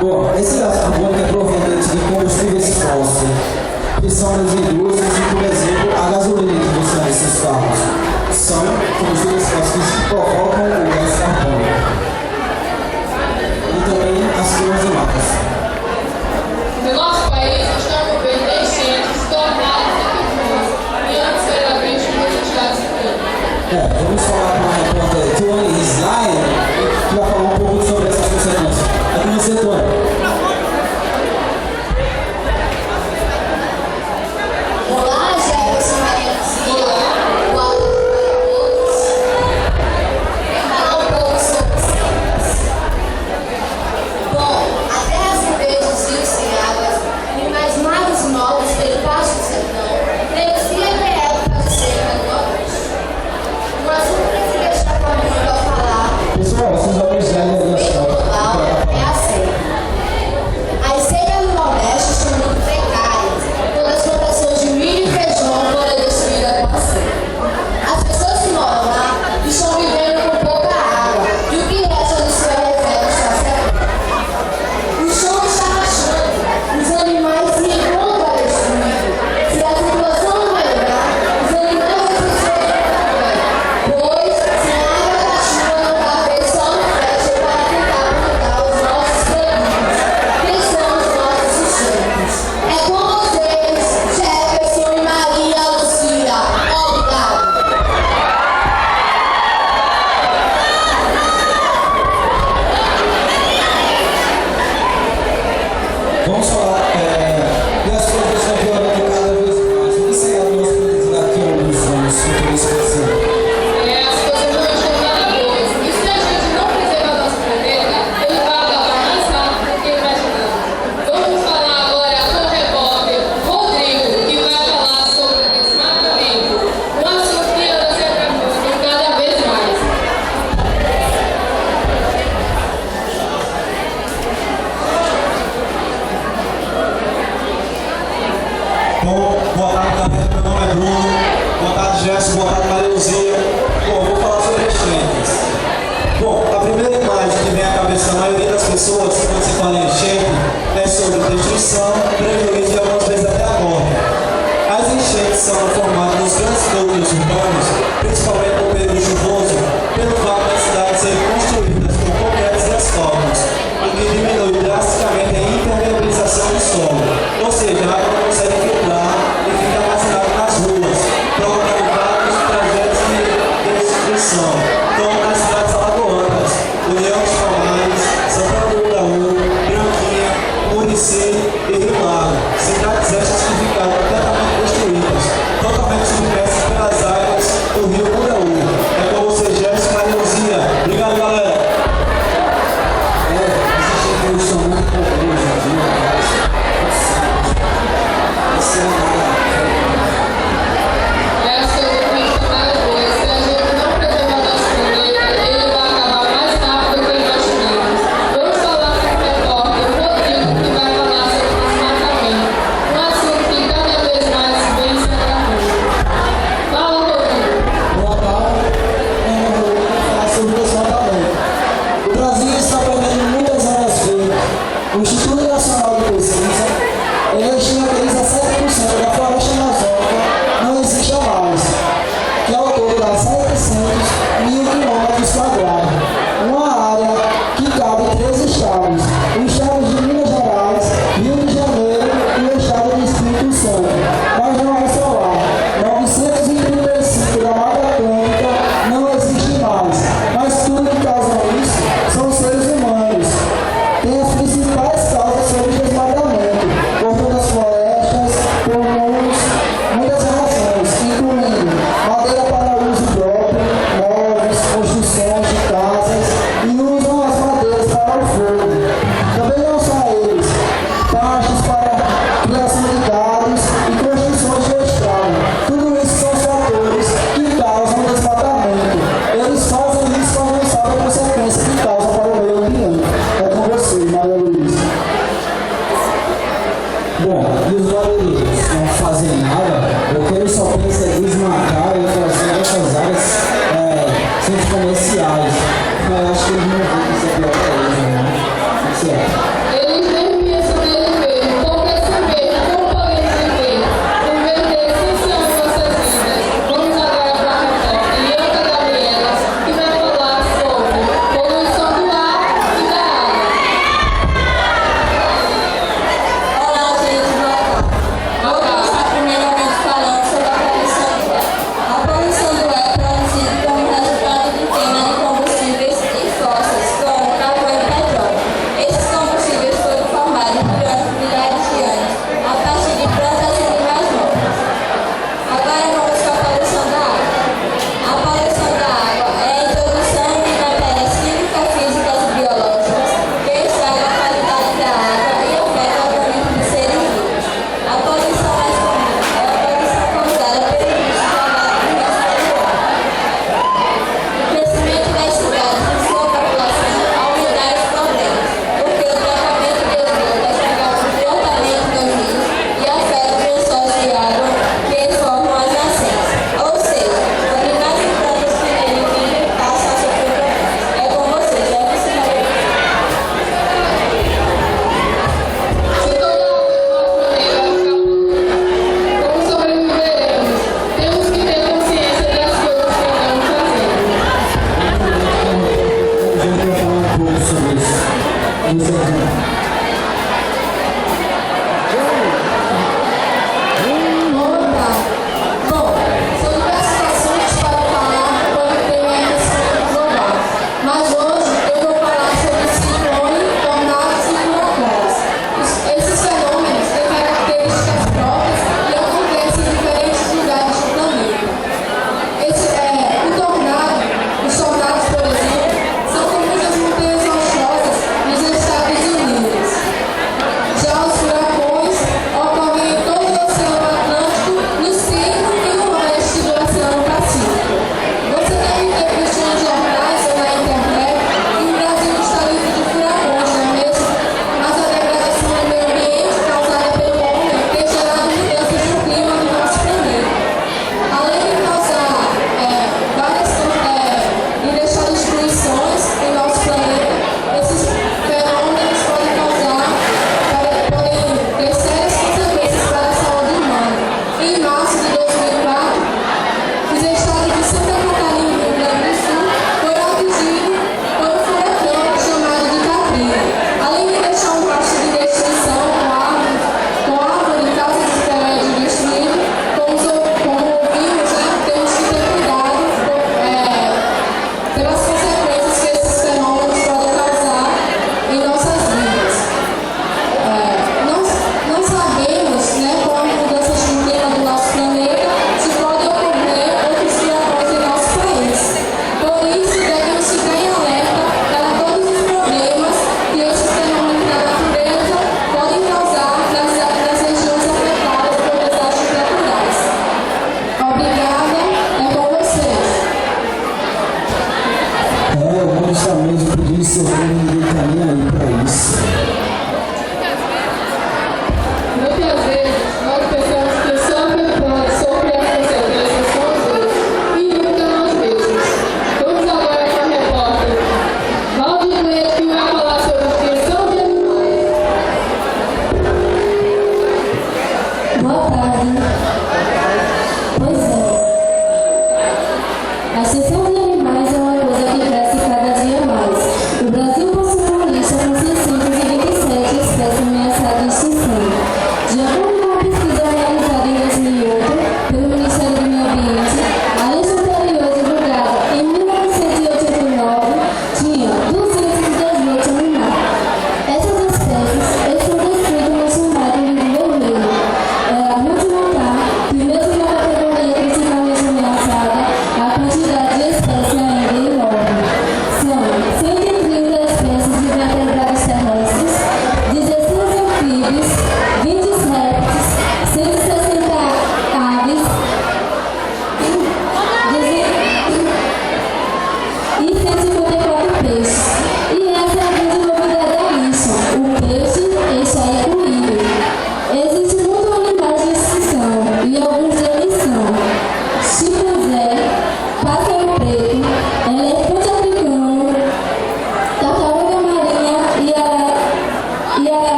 Bom, esse gás carbônico é proveniente de combustíveis fósseis, que são das indústrias e, por exemplo, a gasolina que você vê nesses carros. São combustíveis fósseis que provocam o gás carbônico. E também as queimas de matas. No nosso país, estamos vendo enchentes tornados e tufões, e antes era vítima das entidades públicas. Vamos falar com a repórter Tony Israel, que vai falar um pouco sobre essas consequências. É com você, Tony. Olá, Jefferson, Maria Luzia. Boa noite a todos. Vou falar um pouco sobre os temas. Bom, a terra sem beijos, rios sem águas, animais magros e novos pelo pasto do sertão, negocia até época de seca no Nordeste. Um assunto para se deixar com a mão ao falar. Pessoal, vocês vão precisar de Global é a seca. As secas no Nordeste estão muito precárias, quando as plantações de milho e feijão foram destruídas com a seca. As pessoas que moram lá estão vivendo com pouca água e o que resta do seu reserva está secando. O chão está rachando, os animais se encontram destruídos. Se a situação não melhorar, os animais vão se sofrer também, pois sem a água da chuva não dá vez só no fecha para tentar plantar os nossos produtos, que são os nossos sustentos. É com vocês, Jefferson e Maria Luzia. Obrigado. Vamos falar, e as coisas estão piorando cada vez mais. O que será do nosso país daqui a alguns anos, se tudo isso acontecer? As coisas não estão nada boas. E se a gente não preservar nosso planeta, ele vai acabar mais rápido do que imaginamos. Vamos falar agora com o repórter Rodrigo, que vai falar sobre o desmatamento, uma sofia da Serra cada vez mais. Bom, boa tarde, galera. Meu nome é Bruno. Boa tarde, Gerson. Boa tarde, Maria Luzia. Bom, vou falar sobre enchentes. Bom, a primeira imagem que vem à cabeça da maioria das pessoas quando se fala em enchente é sobre destruição, prejuízo e algumas vezes até a morte. As enchentes são formadas nos grandes núcleos urbanos, principalmente no período chuvoso, pelo fato das cidades serem construídas com concretos e asfaltos, o que diminui drasticamente a impermeabilização do solo, ou seja, a água não consegue filtrar e fica armazenada nas ruas, provocando vários trajetos de destruição, como nas cidades alagoanas, União dos Palmares, Santa Cruz do Itaú, Branquinha, Murici e Rio Lago, cidades estas que ficaram completamente destruídas, totalmente submersas pelas águas turismo na cara e trazer essas áreas centros comerciais. Mas eu acho que eles não vão que isso é pior para eles, né? O que você acha? Eles nem pensam neles mesmo, vão perceber como podemos viver, o meu interesse essencial em nossas vidas. Vamos agora para a repórter Ianca Gabriela, que vai falar sobre poluição do ar e da água. Olá, gente, boa tarde. Vou começar primeiramente falando sobre a poluição do ar. A poluição do ar é produzida como resultado de queima de combustíveis e fósseis, como carvão e petróleo. Esses combustíveis foram formados durante milhares de anos, a partir de plantas e animais mortos. Agora vamos para a poluição da água. A poluição da água é a introdução de matérias químicas, físicas e biológicas que estragam a qualidade da água e afetam o organismo dos seres vivos. A poluição mais comum é a poluição causada pelo lixo jogado no nosso território. O crescimento das cidades e sua população aumentaram os problemas, porque o tratamento de esgoto acaba diretamente nos rios e afeta os lençóis de água que formam as nascentes. Ou seja, animais e plantas primeiro vivem passam a sofrer problemas. É com você, Jefferson Gabriel. Se toda a água do nosso planeta ficar poluída, como sobreviveremos? Temos que ter consciência das coisas que estamos fazendo. A gente vai falar um pouco sobre isso. Bom, são diversos assuntos para falar quando tem aquecimento global. Mas hoje eu vou falar sobre ciclone, tornados e furacões. Esses fenômenos têm características próprias e acontecem em diferentes lugares do planeta. Os tornados, por exemplo, são comuns nas montanhas rochosas nos Estados Unidos. Já os furacões ocorrem em todo o Oceano Atlântico, no centro e no oeste do Oceano Pacífico. Você deve ter visto nos jornais ou na internet que o Brasil está livre de furacões, não é mesmo? Mas a degradação do meio ambiente causada pelo homem tem gerado mudanças no clima do nosso planeta. Além de causar e deixar destruições em nosso planeta, esses fenômenos podem ter sérias consequências para a saúde humana. Em março de 2004, os estados de Santa Catarina e Rio Grande do Sul foram atingidos por um furacão chamado de Katrina. Além de deixar um rastro de destruição com árvore e casas de prédio destruído, como ouvimos, temos que ter cuidado pelas consequências que esses fenômenos podem causar em nossas vidas. Não sabemos com as mudanças de clima do nosso planeta se podem ocorrer outros furacões em nosso país. Por isso, devemos ficar em alerta para todos os problemas que esses fenômenos da natureza podem causar nas regiões afetadas por desastres naturais. Obrigada, é com vocês. O mundo está mesmo pedindo socorro e ninguém está nem aí para isso. Muitas vezes nós pensamos que sofrer as consequências somos outros e nunca nós mesmos. Vamos agora para a repórter Valdir Coelho, que vai falar sobre extinção de animais. Boa tarde. Pois é. A extinção de animais é uma coisa que cresce cada dia mais. O Brasil possui uma lista com 625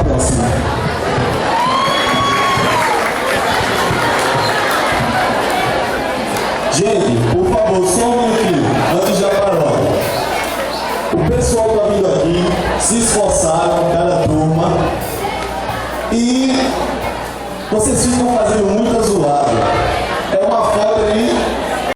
a próxima. Gente, por favor, só um minutinho, antes da paródia. O pessoal está vindo aqui, se esforçaram, cada turma, e vocês ficam fazendo muita zoada. É uma falta